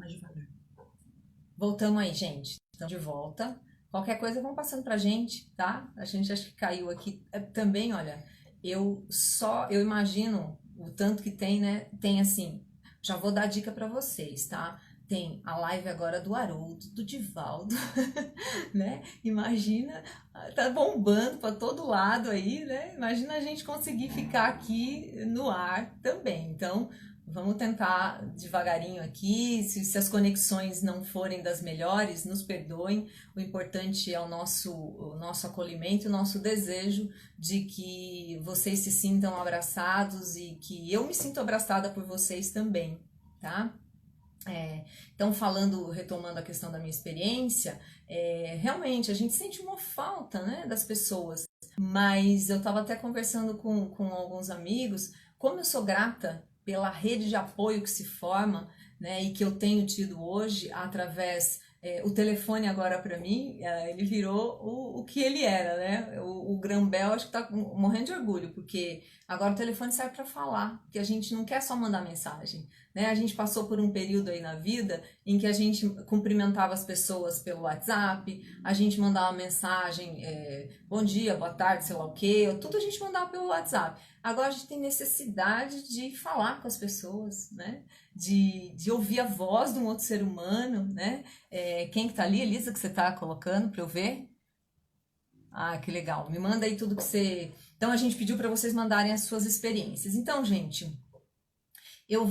Mais devagar. Voltamos aí, gente. Estamos de volta. Qualquer coisa vão passando pra gente, tá? A gente acho que caiu aqui também, olha. Eu imagino o tanto que tem, né? Tem assim, já vou dar dica pra vocês, tá? Tem a live agora do Haroldo, do Divaldo, né? Imagina, tá bombando pra todo lado aí, né? Imagina a gente conseguir ficar aqui no ar também. Então, vamos tentar devagarinho aqui. Se as conexões não forem das melhores, nos perdoem. O importante é o nosso acolhimento, o nosso desejo de que vocês se sintam abraçados e que eu me sinto abraçada por vocês também, tá? Então, retomando a questão da minha experiência, realmente a gente sente uma falta, né, das pessoas. Mas eu estava até conversando com alguns amigos, como eu sou grata pela rede de apoio que se forma, né, e que eu tenho tido hoje através o telefone agora para mim, ele virou o que ele era, né? O Grambel acho que está morrendo de orgulho, porque agora o telefone serve para falar, porque a gente não quer só mandar mensagem, né? A gente passou por um período aí na vida em que a gente cumprimentava as pessoas pelo WhatsApp, a gente mandava mensagem, bom dia, boa tarde, sei lá o quê, tudo a gente mandava pelo WhatsApp. Agora a gente tem necessidade de falar com as pessoas, né? De ouvir a voz de um outro ser humano, né? Quem que tá ali, Elisa, que você tá colocando para eu ver? Ah, que legal. Me manda aí tudo que você. Então a gente pediu para vocês mandarem as suas experiências. Então, gente, eu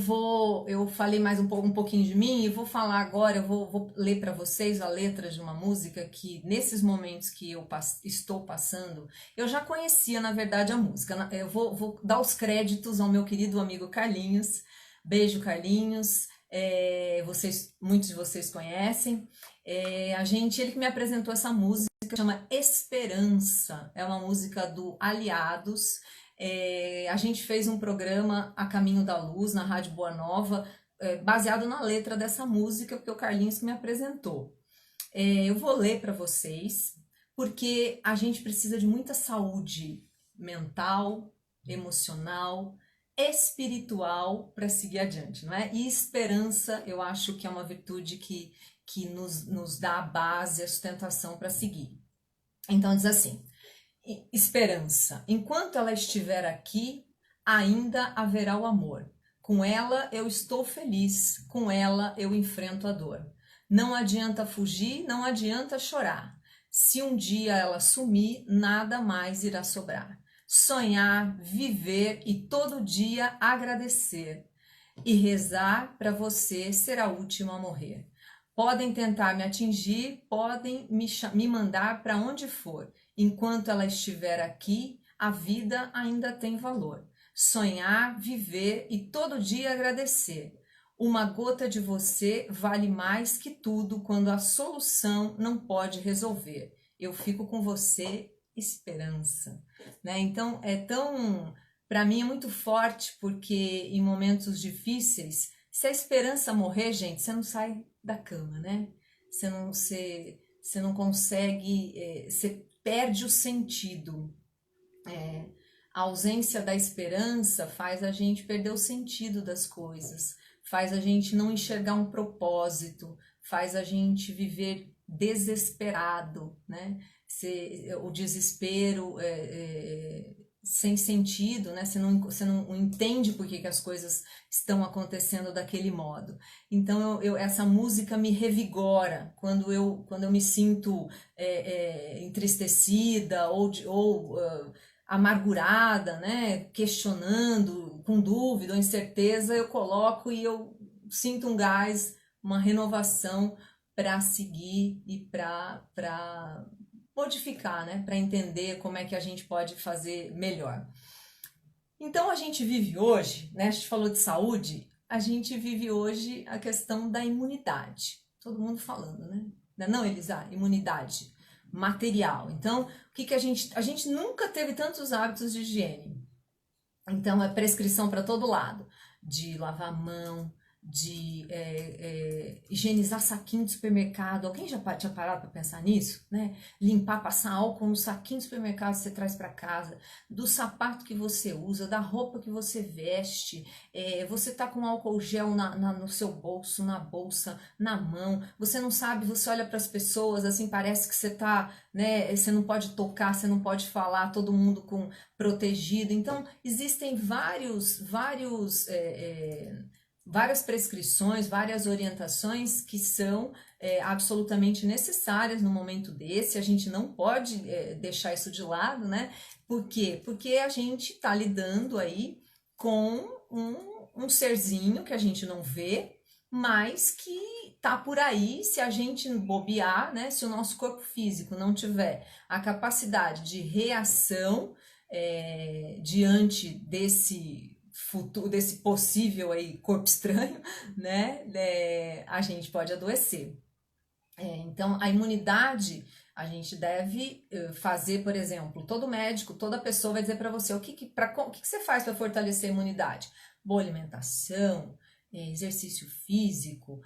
falei mais um pouquinho de mim e vou falar agora, vou ler para vocês a letra de uma música que nesses momentos que estou passando, eu já conhecia na verdade a música. Eu vou dar os créditos ao meu querido amigo Carlinhos. Beijo, Carlinhos. Muitos de vocês conhecem. Ele que me apresentou essa música chama Esperança. É uma música do Aliados. A gente fez um programa A Caminho da Luz na Rádio Boa Nova, baseado na letra dessa música, porque o Carlinhos que me apresentou. Eu vou ler para vocês, porque a gente precisa de muita saúde mental, emocional, espiritual para seguir adiante, não é? E esperança, eu acho que é uma virtude que nos dá a base, a sustentação para seguir. Então diz assim: esperança. Enquanto ela estiver aqui, ainda haverá o amor. Com ela eu estou feliz, com ela eu enfrento a dor. Não adianta fugir, não adianta chorar. Se um dia ela sumir, nada mais irá sobrar. Sonhar, viver e todo dia agradecer. E rezar para você ser a última a morrer. Podem tentar me atingir, podem me mandar para onde for. Enquanto ela estiver aqui, a vida ainda tem valor. Sonhar, viver e todo dia agradecer. Uma gota de você vale mais que tudo quando a solução não pode resolver. Eu fico com você, esperança. Né? Então, para mim é muito forte, porque em momentos difíceis, se a esperança morrer, gente, você não sai da cama, né? Você não consegue, você perde o sentido. A ausência da esperança faz a gente perder o sentido das coisas, faz a gente não enxergar um propósito, faz a gente viver desesperado, né? O desespero sem sentido, né? Você não entende por que as coisas estão acontecendo daquele modo. Então, essa música me revigora quando eu me sinto entristecida ou amargurada, né? Questionando, com dúvida ou incerteza, eu coloco e eu sinto um gás, uma renovação para seguir e para modificar, né? Para entender como é que a gente pode fazer melhor. Então a gente vive hoje, né? A gente falou de saúde, a gente vive hoje a questão da imunidade. Todo mundo falando, né? Não, Elisa, imunidade material. Então, o que a gente nunca teve tantos hábitos de higiene. Então, é prescrição para todo lado, de lavar a mão, higienizar saquinho de supermercado. Alguém já tinha parado para pensar nisso, né? Limpar, passar álcool no saquinho de supermercado que você traz para casa, do sapato que você usa, da roupa que você veste. Você tá com álcool gel no seu bolso, na bolsa, na mão. Você não sabe, você olha para as pessoas, assim, parece que você tá, né? Você não pode tocar, você não pode falar, todo mundo protegido. Então, existem várias prescrições, várias orientações que são absolutamente necessárias no momento desse. A gente não pode deixar isso de lado, né? Por quê? Porque a gente está lidando aí com um serzinho que a gente não vê, mas que tá por aí. Se a gente bobear, né? Se o nosso corpo físico não tiver a capacidade de reação diante desse possível aí corpo estranho, né? A gente pode adoecer. Então, a imunidade, a gente deve fazer, por exemplo, todo médico, toda pessoa vai dizer para você o que você faz para fortalecer a imunidade? Boa alimentação, exercício físico,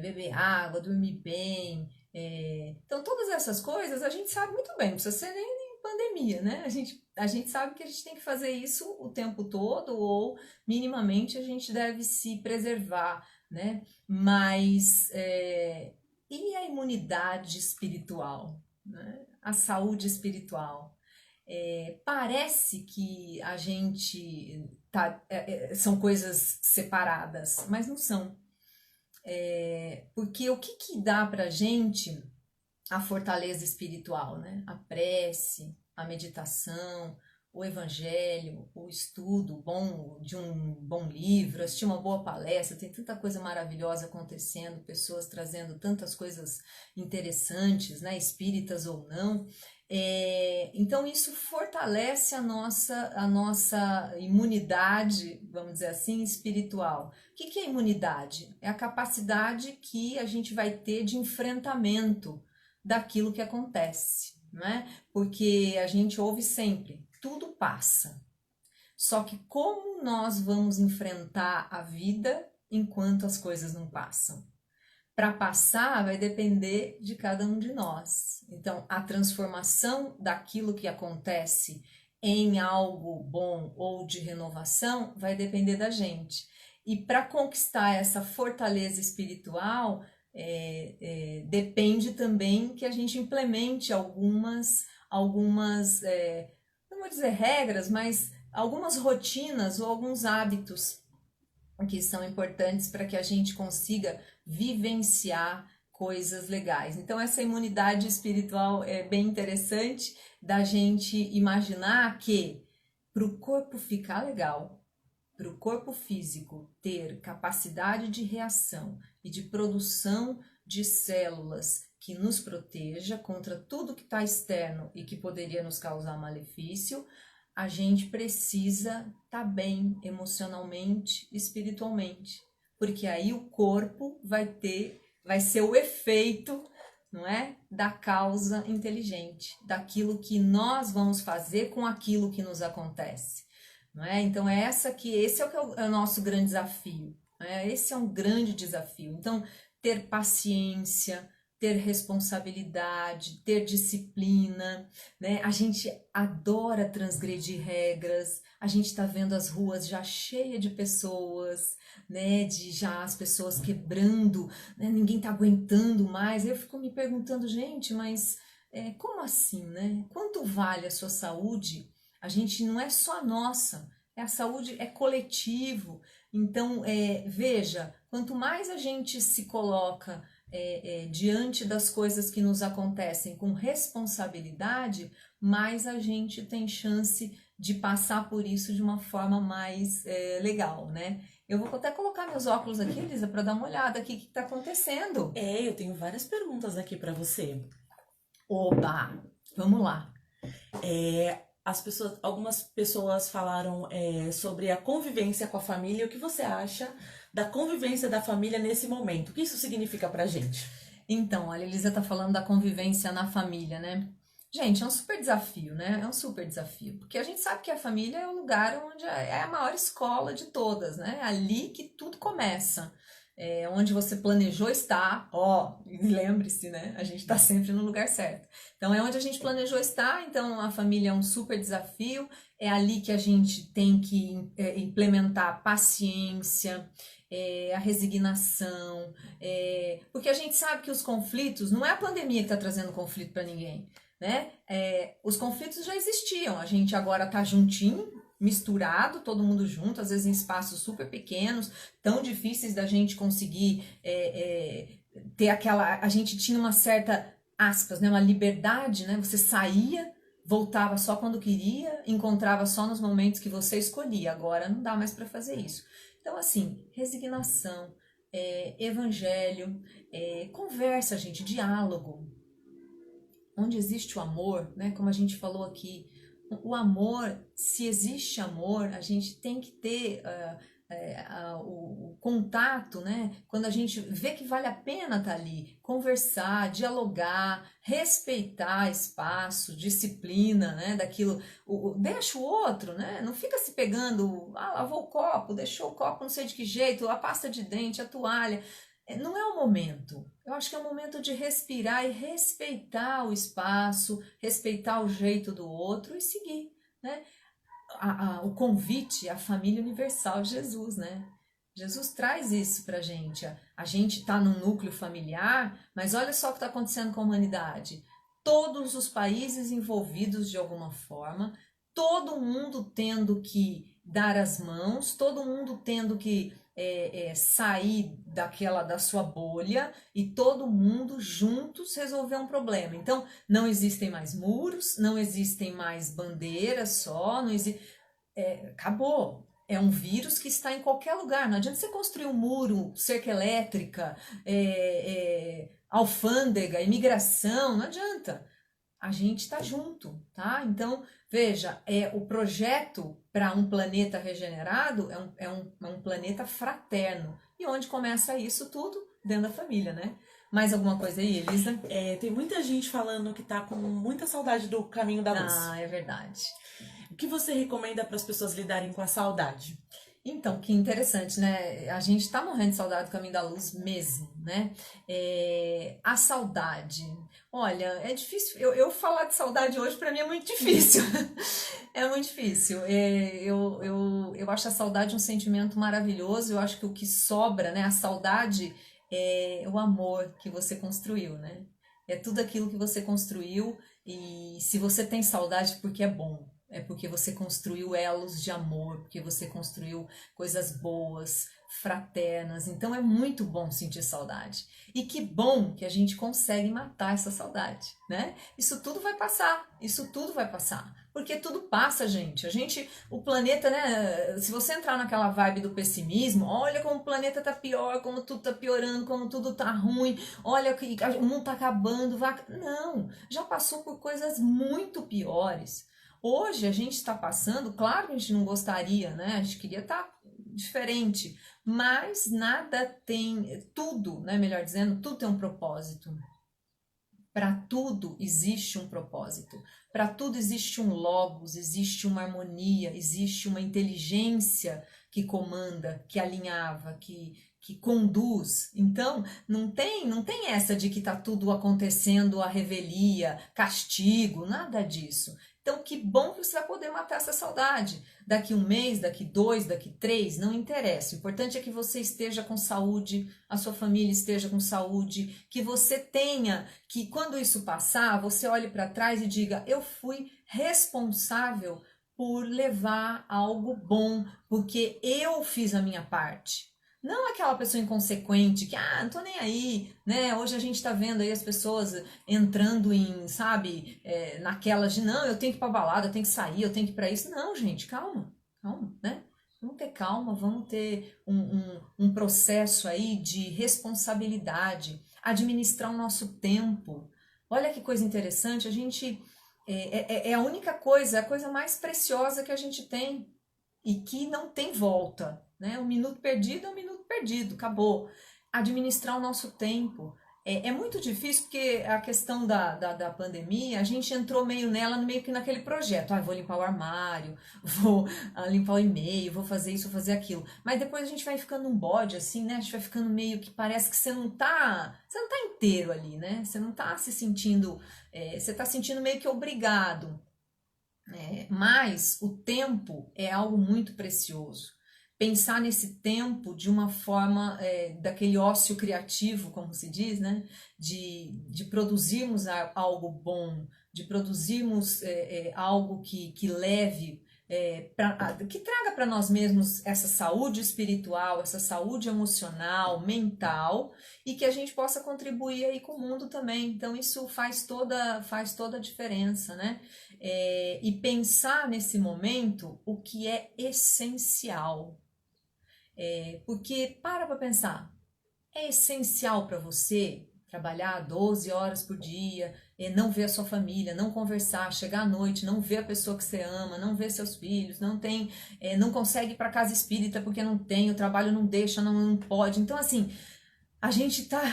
beber água, dormir bem. Então, todas essas coisas a gente sabe muito bem, não precisa ser nem pandemia, né? A gente sabe que a gente tem que fazer isso o tempo todo, ou minimamente a gente deve se preservar, né? Mas e a imunidade espiritual, né? A saúde espiritual? Parece que a gente são coisas separadas, mas não são. Porque o que dá pra gente a fortaleza espiritual, né? A prece, a meditação, o evangelho, o estudo bom de um bom livro, assistir uma boa palestra, tem tanta coisa maravilhosa acontecendo, pessoas trazendo tantas coisas interessantes, né? Espíritas ou não. Então isso fortalece a nossa imunidade, vamos dizer assim, espiritual. O que é imunidade? É a capacidade que a gente vai ter de enfrentamento daquilo que acontece, né? Porque a gente ouve sempre, tudo passa. Só que como nós vamos enfrentar a vida enquanto as coisas não passam? Para passar vai depender de cada um de nós. Então, a transformação daquilo que acontece em algo bom ou de renovação vai depender da gente. E para conquistar essa fortaleza espiritual, depende também que a gente implemente algumas não vou dizer regras, mas algumas rotinas ou alguns hábitos que são importantes para que a gente consiga vivenciar coisas legais. Então, essa imunidade espiritual é bem interessante da gente imaginar que para o corpo ficar legal, para o corpo físico ter capacidade de reação e de produção de células que nos proteja contra tudo que está externo e que poderia nos causar malefício, a gente precisa estar bem emocionalmente, espiritualmente, porque aí o corpo vai ser o efeito, não é, da causa inteligente, daquilo que nós vamos fazer com aquilo que nos acontece, não é? Então esse é o nosso grande desafio, né? Esse é um grande desafio. Então ter paciência, ter responsabilidade, ter disciplina, né? A gente adora transgredir regras, a gente tá vendo as ruas já cheias de pessoas, né? De já as pessoas quebrando, né? Ninguém tá aguentando mais. Eu fico me perguntando, gente, mas como assim, né? Quanto vale a sua saúde? A gente não é só a nossa, a saúde é coletivo. Então, veja, quanto mais a gente se coloca diante das coisas que nos acontecem com responsabilidade, mais a gente tem chance de passar por isso de uma forma mais legal, né? Eu vou até colocar meus óculos aqui, Elisa, para dar uma olhada aqui o que está acontecendo. Eu tenho várias perguntas aqui para você. Oba, vamos lá. Algumas pessoas falaram sobre a convivência com a família. O que você acha da convivência da família nesse momento? O que isso significa pra gente? Então, olha, a Elisa tá falando da convivência na família, né? Gente, é um super desafio, né? É um super desafio, porque a gente sabe que a família é o lugar onde é a maior escola de todas, né? É ali que tudo começa. Onde você planejou estar, ó, lembre-se, né? A gente está sempre no lugar certo. Então, é onde a gente planejou estar, então a família é um super desafio, é ali que a gente tem que implementar a paciência, a resignação, porque a gente sabe que os conflitos, não é a pandemia que está trazendo conflito para ninguém, né? Os conflitos já existiam, a gente agora está juntinho, misturado, todo mundo junto, às vezes em espaços super pequenos, tão difíceis da gente conseguir ter aquela... A gente tinha uma certa, aspas, né, uma liberdade, né? Você saía, voltava só quando queria, encontrava só nos momentos que você escolhia. Agora não dá mais para fazer isso. Então, assim, resignação, evangelho, conversa, gente, diálogo. Onde existe o amor, né? Como a gente falou aqui, o amor, se existe amor, a gente tem que ter o contato, né? Quando a gente vê que vale a pena estar ali, conversar, dialogar, respeitar espaço, disciplina, né? Daquilo, deixa o outro, né? Não fica se pegando, lavou o copo, deixou o copo não sei de que jeito, a pasta de dente, a toalha. Não é o momento. Eu acho que é o momento de respirar e respeitar o espaço, respeitar o jeito do outro e seguir, né? O convite à família universal de Jesus, né? Jesus traz isso pra gente. A gente tá num núcleo familiar, mas olha só o que está acontecendo com a humanidade. Todos os países envolvidos de alguma forma, todo mundo tendo que dar as mãos, todo mundo tendo que sair da sua bolha e todo mundo juntos resolver um problema. Então, não existem mais muros, não existem mais bandeiras só, não existe... acabou. É um vírus que está em qualquer lugar. Não adianta você construir um muro, cerca elétrica, alfândega, imigração, não adianta. A gente está junto, tá? Então, veja, o projeto para um planeta regenerado é um planeta fraterno. E onde começa isso tudo? Dentro da família, né? Mais alguma coisa aí, Elisa? Tem muita gente falando que tá com muita saudade do caminho da luz. Ah, é verdade. O que você recomenda para as pessoas lidarem com a saudade? Então, que interessante, né? A gente tá morrendo de saudade do caminho da luz mesmo, né? A saudade. Olha, é difícil. Eu falar de saudade hoje para mim é muito difícil. É muito difícil. Eu acho a saudade um sentimento maravilhoso. Eu acho que o que sobra, né? A saudade é o amor que você construiu, né? É tudo aquilo que você construiu. E se você tem saudade, porque é bom. É porque você construiu elos de amor, porque você construiu coisas boas, fraternas. Então é muito bom sentir saudade. E que bom que a gente consegue matar essa saudade, né? Isso tudo vai passar, isso tudo vai passar. Porque tudo passa, gente. O planeta, né? Se você entrar naquela vibe do pessimismo, olha como o planeta tá pior, como tudo tá piorando, como tudo tá ruim, olha que o mundo tá acabando. Não, já passou por coisas muito piores. Hoje a gente está passando, claro que a gente não gostaria, né? A gente queria estar diferente, mas nada tem, tudo, né? Melhor dizendo, tudo tem um propósito. Para tudo existe um propósito. Para tudo existe um logos, existe uma harmonia, existe uma inteligência que comanda, que alinhava, que conduz. Então, não tem essa de que tá tudo acontecendo a revelia, castigo, nada disso. Então, que bom que você vai poder matar essa saudade. Daqui 1 mês, daqui 2, daqui 3, não interessa. O importante é que você esteja com saúde, a sua família esteja com saúde, que você tenha, que quando isso passar, você olhe para trás e diga, eu fui responsável por levar algo bom, porque eu fiz a minha parte. Não aquela pessoa inconsequente que, não tô nem aí, né? Hoje a gente tá vendo aí as pessoas entrando em, sabe, naquelas de, não, eu tenho que ir pra balada, eu tenho que sair, eu tenho que ir pra isso. Não, gente, calma, né? Vamos ter calma, vamos ter um processo aí de responsabilidade, administrar o nosso tempo. Olha que coisa interessante, a gente, é a única coisa, a coisa mais preciosa que a gente tem e que não tem volta, né? Um minuto perdido é um minuto perdido, acabou. Administrar o nosso tempo, É muito difícil porque a questão da pandemia, a gente entrou meio nela, meio que naquele projeto. Ah, vou limpar o armário, vou limpar o e-mail, vou fazer isso, vou fazer aquilo. Mas depois a gente vai ficando um bode, assim, né? A gente vai ficando meio que parece que você não tá inteiro ali, né? Você não tá se sentindo, você tá sentindo meio que obrigado. Mas o tempo é algo muito precioso. Pensar nesse tempo de uma forma, daquele ócio criativo, como se diz, né? De produzirmos algo bom, de produzirmos algo que leve, que traga para nós mesmos essa saúde espiritual, essa saúde emocional, mental, e que a gente possa contribuir aí com o mundo também. Então, isso faz toda a diferença, né? E pensar nesse momento o que é essencial. Porque para pensar, é essencial para você trabalhar 12 horas por dia, não ver a sua família, não conversar, chegar à noite, não ver a pessoa que você ama, não ver seus filhos, não consegue ir para casa espírita porque não tem, o trabalho não deixa, não pode. Então, assim, a gente tá,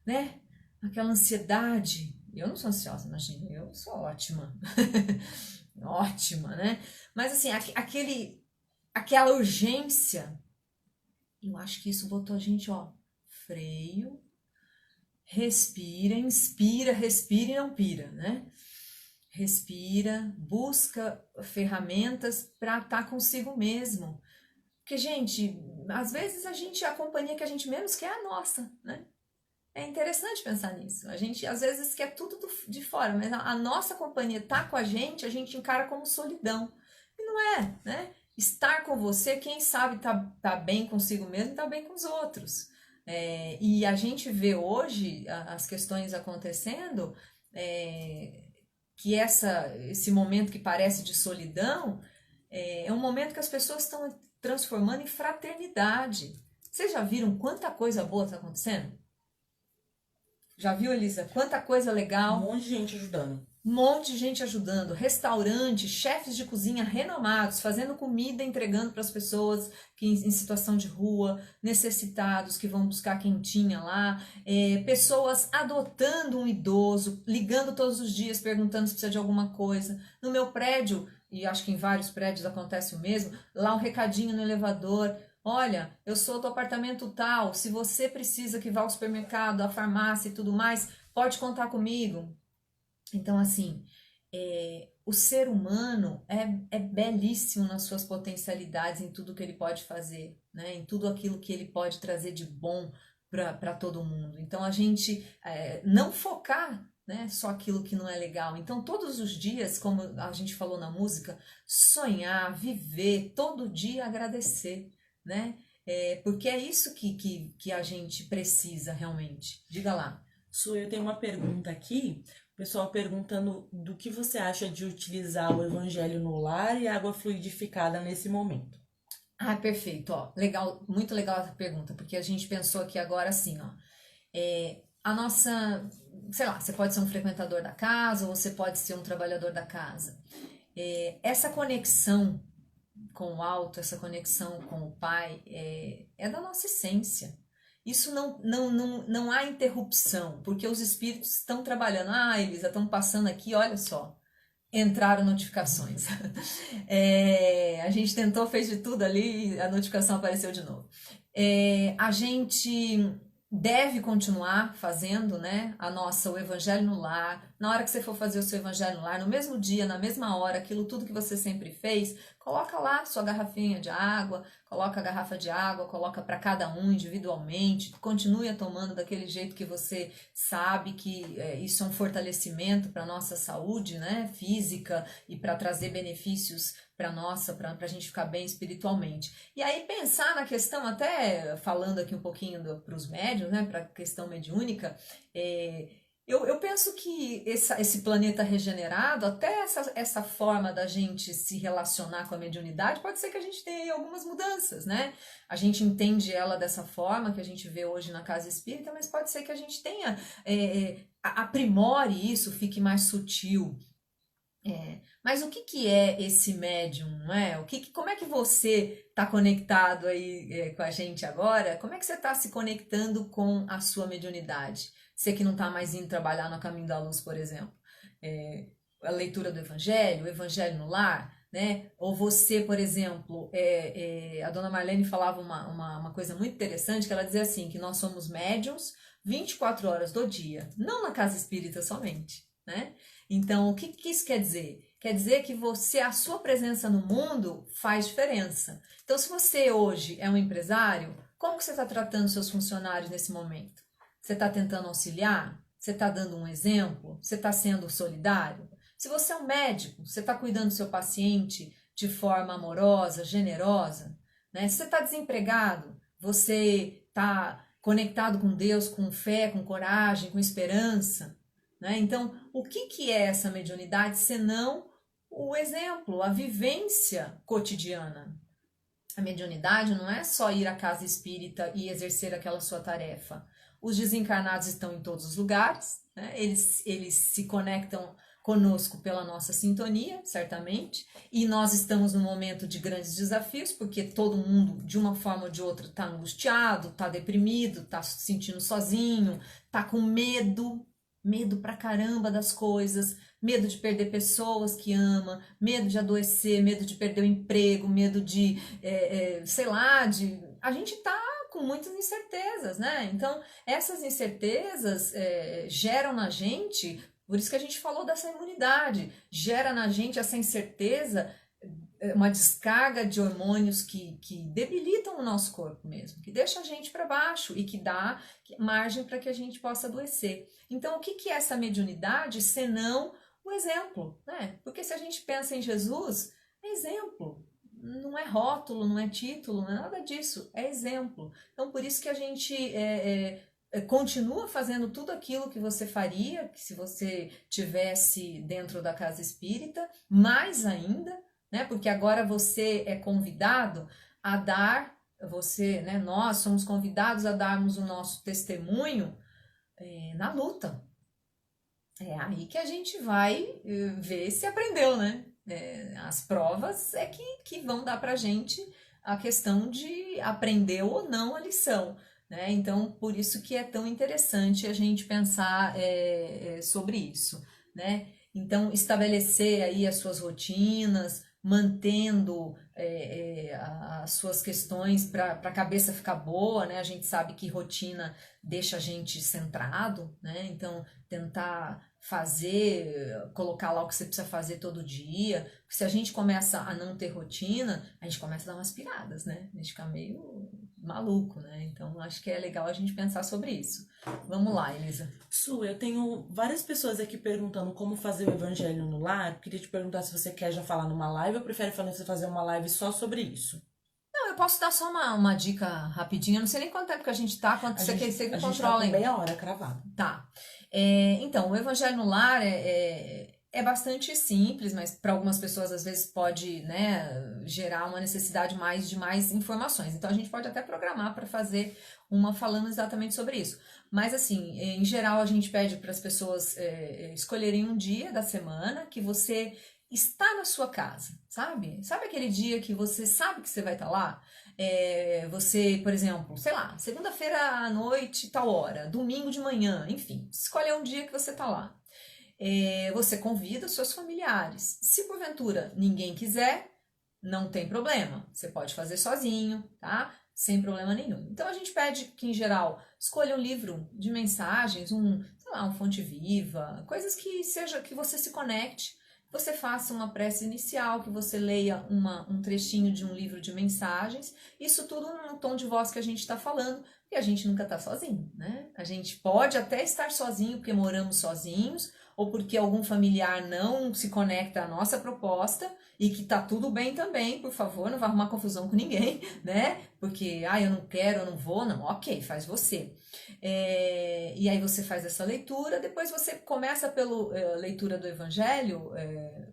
né, aquela ansiedade. Eu não sou ansiosa, imagina, eu sou ótima. Ótima, né? Mas assim, aquela urgência, eu acho que isso botou a gente, ó, freio, respira, inspira, respira e não pira, né? Respira, busca ferramentas para estar consigo mesmo. Porque, gente, às vezes a companhia que a gente menos quer é a nossa, né? É interessante pensar nisso. A gente às vezes quer tudo de fora, mas a nossa companhia tá com a gente encara como solidão. E não é, né? Estar com você, quem sabe tá bem consigo mesmo, tá bem com os outros. E a gente vê hoje as questões acontecendo, que esse momento que parece de solidão é um momento que as pessoas estão transformando em fraternidade. Vocês já viram quanta coisa boa está acontecendo? Já viu, Elisa? Quanta coisa Um legal. monte de gente ajudando. Um monte de gente ajudando, restaurantes, chefes de cozinha renomados, fazendo comida, entregando para as pessoas que em situação de rua, necessitados que vão buscar quentinha lá, pessoas adotando um idoso, ligando todos os dias, perguntando se precisa de alguma coisa. No meu prédio, e acho que em vários prédios acontece o mesmo, lá um recadinho no elevador. Olha, eu sou do apartamento tal, se você precisa que vá ao supermercado, à farmácia e tudo mais, pode contar comigo. Então, assim, o ser humano é belíssimo nas suas potencialidades, em tudo que ele pode fazer, né? Em tudo aquilo que ele pode trazer de bom para todo mundo. Então, a gente não focar, né, só aquilo que não é legal. Então, todos os dias, como a gente falou na música, sonhar, viver, todo dia agradecer, né? Porque é isso que a gente precisa realmente. Diga lá. Su, eu tenho uma pergunta aqui. O pessoal perguntando do que você acha de utilizar o evangelho no lar e água fluidificada nesse momento. Ah, perfeito, ó, legal, muito legal essa pergunta, porque a gente pensou aqui agora assim, ó, a nossa, sei lá, você pode ser um frequentador da casa ou você pode ser um trabalhador da casa. Essa conexão com o alto, essa conexão com o Pai, é da nossa essência. Isso não há interrupção, porque os espíritos estão trabalhando. Ah, Elisa, estão passando aqui, olha só, entraram notificações. A gente tentou, fez de tudo ali, a notificação apareceu de novo. A gente deve continuar fazendo, né, o evangelho no lar. Na hora que você for fazer o seu evangelho no lar, no mesmo dia, na mesma hora, aquilo tudo que você sempre fez, coloca lá sua garrafinha de água, coloca a garrafa de água, coloca para cada um individualmente, continue tomando daquele jeito que você sabe que isso é um fortalecimento para a nossa saúde, né, física, e para trazer benefícios para a gente ficar bem espiritualmente. E aí pensar na questão, até falando aqui um pouquinho para os médiuns, né, para a questão mediúnica, eu penso que esse planeta regenerado, até essa forma da gente se relacionar com a mediunidade, pode ser que a gente tenha algumas mudanças, né? A gente entende ela dessa forma que a gente vê hoje na casa espírita, mas pode ser que a gente tenha, aprimore isso, fique mais sutil. Mas o que é esse médium, não é? Como é que você está conectado aí com a gente agora? Como é que você está se conectando com a sua mediunidade? Você que não está mais indo trabalhar no Caminho da Luz, por exemplo. É, a leitura do Evangelho, o Evangelho no lar, né? Ou você, por exemplo, a dona Marlene falava uma coisa muito interessante, que ela dizia assim, que nós somos médiums 24 horas do dia, não na casa espírita somente, né? Então, o que isso quer dizer? Quer dizer que a sua presença no mundo faz diferença. Então, se você hoje é um empresário, como que você está tratando seus funcionários nesse momento? Você está tentando auxiliar? Você está dando um exemplo? Você está sendo solidário? Se você é um médico, você está cuidando do seu paciente de forma amorosa, generosa, né? Se você está desempregado, você está conectado com Deus, com fé, com coragem, com esperança, né? Então, o que é essa mediunidade senão o exemplo, a vivência cotidiana? A mediunidade não é só ir à casa espírita e exercer aquela sua tarefa. Os desencarnados estão em todos os lugares, né? Eles se conectam conosco pela nossa sintonia, certamente, e nós estamos num momento de grandes desafios, porque todo mundo, de uma forma ou de outra, está angustiado, está deprimido, está se sentindo sozinho, está com medo pra caramba das coisas, medo de perder pessoas que ama, medo de adoecer, medo de perder o emprego, medo de, sei lá, a gente tá com muitas incertezas, né? Então, essas incertezas geram na gente, por isso que a gente falou dessa imunidade, gera na gente essa incerteza, uma descarga de hormônios que debilitam o nosso corpo mesmo, que deixa a gente para baixo e que dá margem para que a gente possa adoecer. Então, o que é essa mediunidade senão o exemplo, né? Porque se a gente pensa em Jesus, é exemplo, não é rótulo, não é título, não é nada disso, é exemplo. Então, por isso que a gente continua fazendo tudo aquilo que você faria, que se você tivesse dentro da casa espírita, mais ainda, né? Porque agora você é convidado a dar, né? Nós somos convidados a darmos o nosso testemunho na luta. É aí que a gente vai ver se aprendeu, né? As provas que vão dar pra gente a questão de aprender ou não a lição, né? Então, por isso que é tão interessante a gente pensar sobre isso, né? Então, estabelecer aí as suas rotinas, mantendo as suas questões para a cabeça ficar boa, né? A gente sabe que rotina deixa a gente centrado, né? Então, tentar fazer, colocar lá o que você precisa fazer todo dia. Porque se a gente começa a não ter rotina, a gente começa a dar umas piradas, né? A gente fica meio maluco, né? Então, acho que é legal a gente pensar sobre isso. Vamos lá, Elisa. Su, eu tenho várias pessoas aqui perguntando como fazer o evangelho no lar. Queria te perguntar se você quer já falar numa live ou prefere você fazer uma live só sobre isso. Não, eu posso dar só uma dica rapidinha. Eu não sei nem quanto tempo que a gente tá, quanto você A controla gente tá com ainda. meia hora cravado. Tá. Então, o Evangelho no Lar é bastante simples, mas para algumas pessoas às vezes pode, né, gerar uma necessidade de mais informações. Então, a gente pode até programar para fazer uma falando exatamente sobre isso. Mas, assim, em geral, a gente pede para as pessoas escolherem um dia da semana que você está na sua casa, sabe? Sabe aquele dia que você sabe que você vai estar lá? Você, por exemplo, sei lá, segunda-feira à noite, tal hora, domingo de manhã, enfim, escolhe um dia que você tá lá. Você convida os seus familiares. Se porventura ninguém quiser, não tem problema. Você pode fazer sozinho, tá? Sem problema nenhum. Então a gente pede que, em geral, escolha um livro de mensagens, sei lá, um Fonte Viva, coisas que você se conecte. Você faça uma prece inicial, que você leia um trechinho de um livro de mensagens, isso tudo no tom de voz que a gente está falando, e a gente nunca está sozinho, né? A gente pode até estar sozinho porque moramos sozinhos, ou porque algum familiar não se conecta à nossa proposta, e que tá tudo bem também, por favor, não vai arrumar confusão com ninguém, né? Porque, eu não quero, eu não vou, não, ok, faz você. E aí você faz essa leitura, depois você começa pela leitura do Evangelho,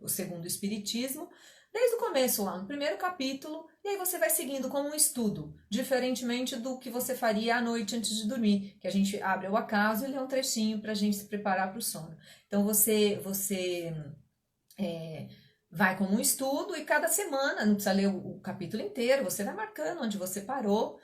o segundo Espiritismo, desde o começo lá, no primeiro capítulo, e aí você vai seguindo como um estudo, diferentemente do que você faria à noite antes de dormir, que a gente abre o acaso e lê um trechinho para a gente se preparar para o sono. Então você vai como um estudo e cada semana, não precisa ler o capítulo inteiro, você vai marcando onde você parou.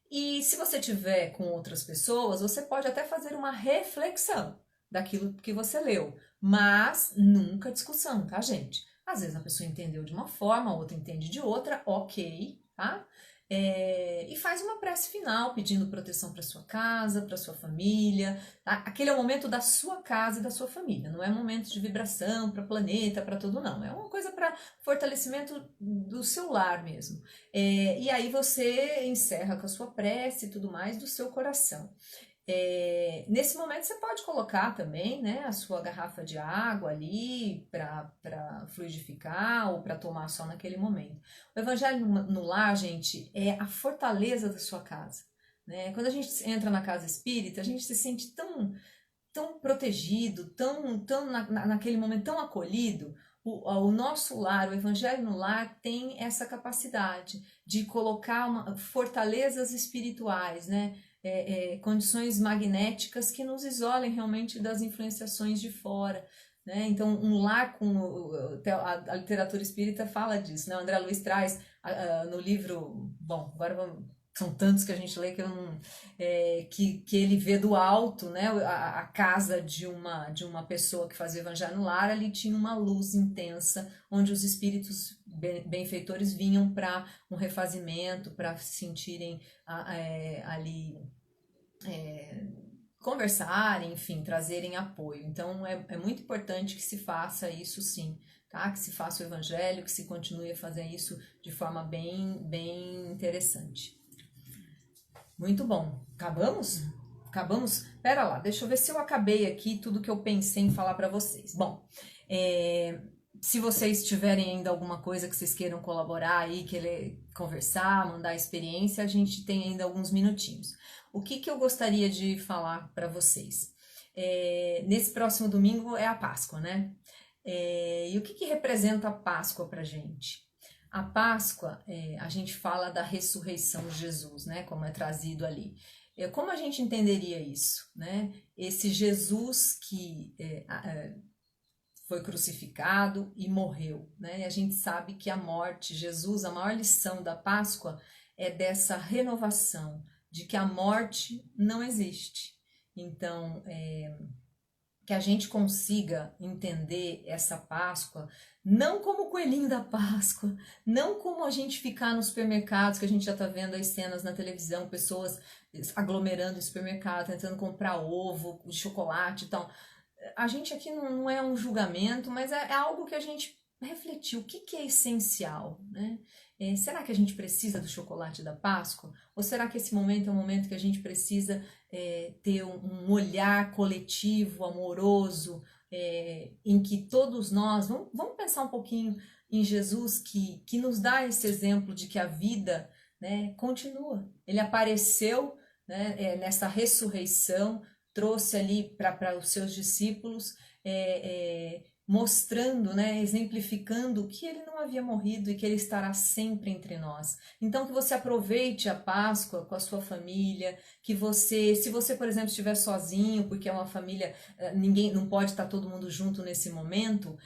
E se você tiver com outras pessoas, você pode até fazer uma reflexão daquilo que você leu, mas nunca discussão, tá, gente? Às vezes a pessoa entendeu de uma forma, a outra entende de outra, ok, tá? E faz uma prece final pedindo proteção para sua casa, para sua família, tá? Aquele é o momento da sua casa e da sua família, não é momento de vibração para planeta, para tudo, não. É uma coisa para fortalecimento do seu lar mesmo. E aí você encerra com a sua prece e tudo mais do seu coração. Nesse momento você pode colocar também, né, a sua garrafa de água ali para fluidificar ou para tomar só naquele momento. O Evangelho no Lar, gente, é a fortaleza da sua casa, né? Quando a gente entra na casa espírita, a gente se sente tão protegido, naquele momento tão acolhido. O nosso lar, o Evangelho no Lar, tem essa capacidade de colocar fortalezas espirituais, né? Condições magnéticas que nos isolem realmente das influenciações de fora, né? Então, um lar a literatura espírita fala disso, né? O André Luiz traz no livro, bom, agora são tantos que a gente lê que eu não, que ele vê do alto, né? A casa de uma pessoa que fazia evangelho no lar, ali tinha uma luz intensa, onde os espíritos benfeitores vinham para um refazimento, para se sentirem ali, conversarem, enfim, trazerem apoio. Então é muito importante que se faça isso, sim, tá? Que se faça o evangelho, que se continue a fazer isso de forma bem interessante. Muito bom. Acabamos? Acabamos? Pera lá, deixa eu ver se eu acabei aqui tudo que eu pensei em falar para vocês. Bom, se vocês tiverem ainda alguma coisa que vocês queiram colaborar aí, querer conversar, mandar experiência, a gente tem ainda alguns minutinhos. O que eu gostaria de falar para vocês? Nesse próximo domingo é a Páscoa, né? E o que representa a Páscoa para gente? A Páscoa, a gente fala da ressurreição de Jesus, né? Como é trazido ali. Como a gente entenderia isso, né? Esse Jesus que foi crucificado e morreu, né? E a gente sabe que a morte, Jesus, a maior lição da Páscoa é dessa renovação, de que a morte não existe. Então, que a gente consiga entender essa Páscoa não como o coelhinho da Páscoa, não como a gente ficar nos supermercados, que a gente já está vendo as cenas na televisão, pessoas aglomerando em supermercado, tentando comprar ovo, chocolate e tal. A gente aqui não é um julgamento, mas é algo que a gente refletiu. O que é essencial, né? Será que a gente precisa do chocolate da Páscoa? Ou será que esse momento é um momento que a gente precisa ter um olhar coletivo, amoroso, em que todos nós, vamos pensar um pouquinho em Jesus, que nos dá esse exemplo de que a vida, né, continua. Ele apareceu, né, nessa ressurreição, trouxe ali para os seus discípulos, mostrando, né, exemplificando que ele não havia morrido e que ele estará sempre entre nós. Então que você aproveite a Páscoa com a sua família, que você, se você, por exemplo, estiver sozinho, porque é uma família, ninguém, não pode estar todo mundo junto nesse momento,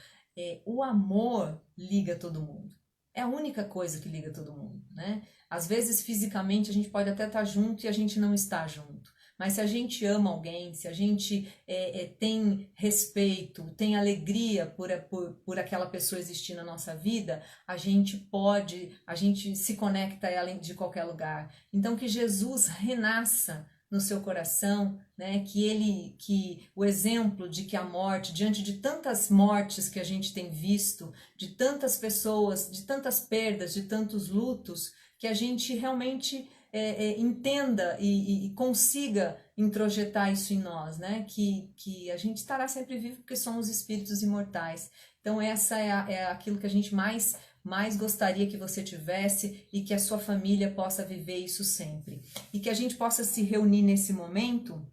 o amor liga todo mundo. É a única coisa que liga todo mundo, né? Às vezes, fisicamente, a gente pode até estar junto e a gente não está junto. Mas se a gente ama alguém, se a gente tem respeito, tem alegria por aquela pessoa existir na nossa vida, a gente se conecta a ela de qualquer lugar. Então que Jesus renasça no seu coração, né? Que o exemplo de que a morte, diante de tantas mortes que a gente tem visto, de tantas pessoas, de tantas perdas, de tantos lutos, que a gente realmente entenda e consiga introjetar isso em nós, né? Que a gente estará sempre vivo porque somos espíritos imortais. Então essa é aquilo que a gente mais gostaria que você tivesse e que a sua família possa viver isso sempre. E que a gente possa se reunir nesse momento,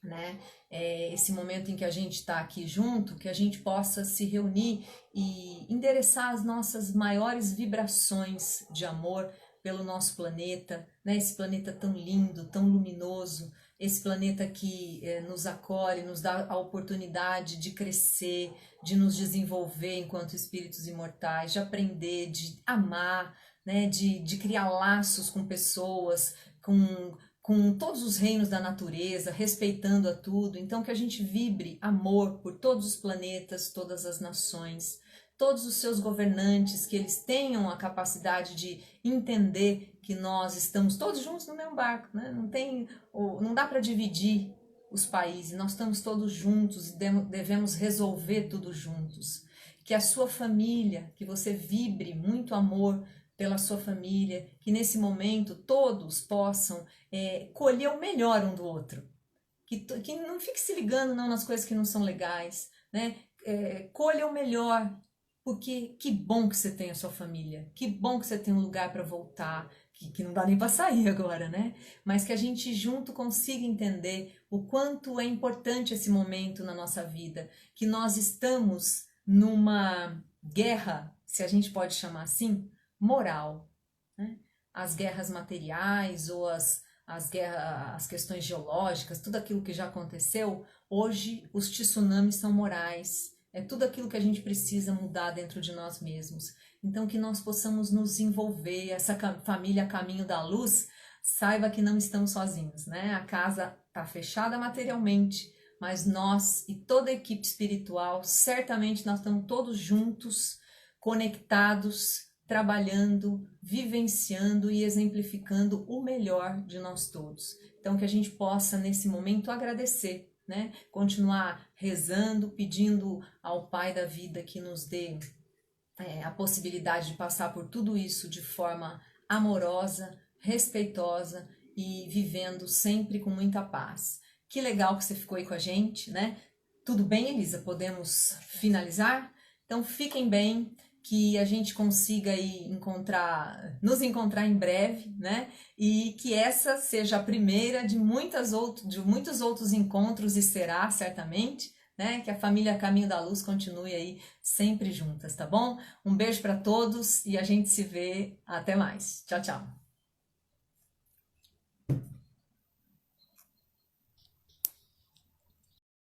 né? Esse momento em que a gente está aqui junto, que a gente possa se reunir e endereçar as nossas maiores vibrações de amor pelo nosso planeta, né? Esse planeta tão lindo, tão luminoso, esse planeta que nos acolhe, nos dá a oportunidade de crescer, de nos desenvolver enquanto espíritos imortais, de aprender, de amar, né, de criar laços com pessoas, com todos os reinos da natureza, respeitando a tudo. Então, que a gente vibre amor por todos os planetas, todas as nações, todos os seus governantes, que eles tenham a capacidade de entender que nós estamos todos juntos no mesmo barco, né? Não dá para dividir os países, nós estamos todos juntos e devemos resolver tudo juntos. Que a sua família, que você vibre muito amor pela sua família, que nesse momento todos possam colher o melhor um do outro. Que não fique se ligando não nas coisas que não são legais, né? Colha o melhor, porque que bom que você tem a sua família, que bom que você tem um lugar para voltar, que não dá nem para sair agora, né? Mas que a gente junto consiga entender o quanto é importante esse momento na nossa vida, que nós estamos numa guerra, se a gente pode chamar assim, moral, né? As guerras materiais ou as questões geológicas, tudo aquilo que já aconteceu, hoje os tsunamis são morais, é tudo aquilo que a gente precisa mudar dentro de nós mesmos. Então que nós possamos nos envolver, essa família Caminho da Luz, saiba que não estamos sozinhos, né? A casa está fechada materialmente, mas nós e toda a equipe espiritual, certamente nós estamos todos juntos, conectados, trabalhando, vivenciando e exemplificando o melhor de nós todos. Então que a gente possa nesse momento agradecer, né? Continuar rezando, pedindo ao Pai da vida que nos dê a possibilidade de passar por tudo isso de forma amorosa, respeitosa e vivendo sempre com muita paz. Que legal que você ficou aí com a gente, né? Tudo bem, Elisa? Podemos finalizar? Então fiquem bem, que a gente consiga aí nos encontrar em breve, né? E que essa seja a primeira de muitos outros encontros, e será certamente, né? Que a família Caminho da Luz continue aí sempre juntas, tá bom? Um beijo para todos e a gente se vê. Até mais. Tchau, tchau.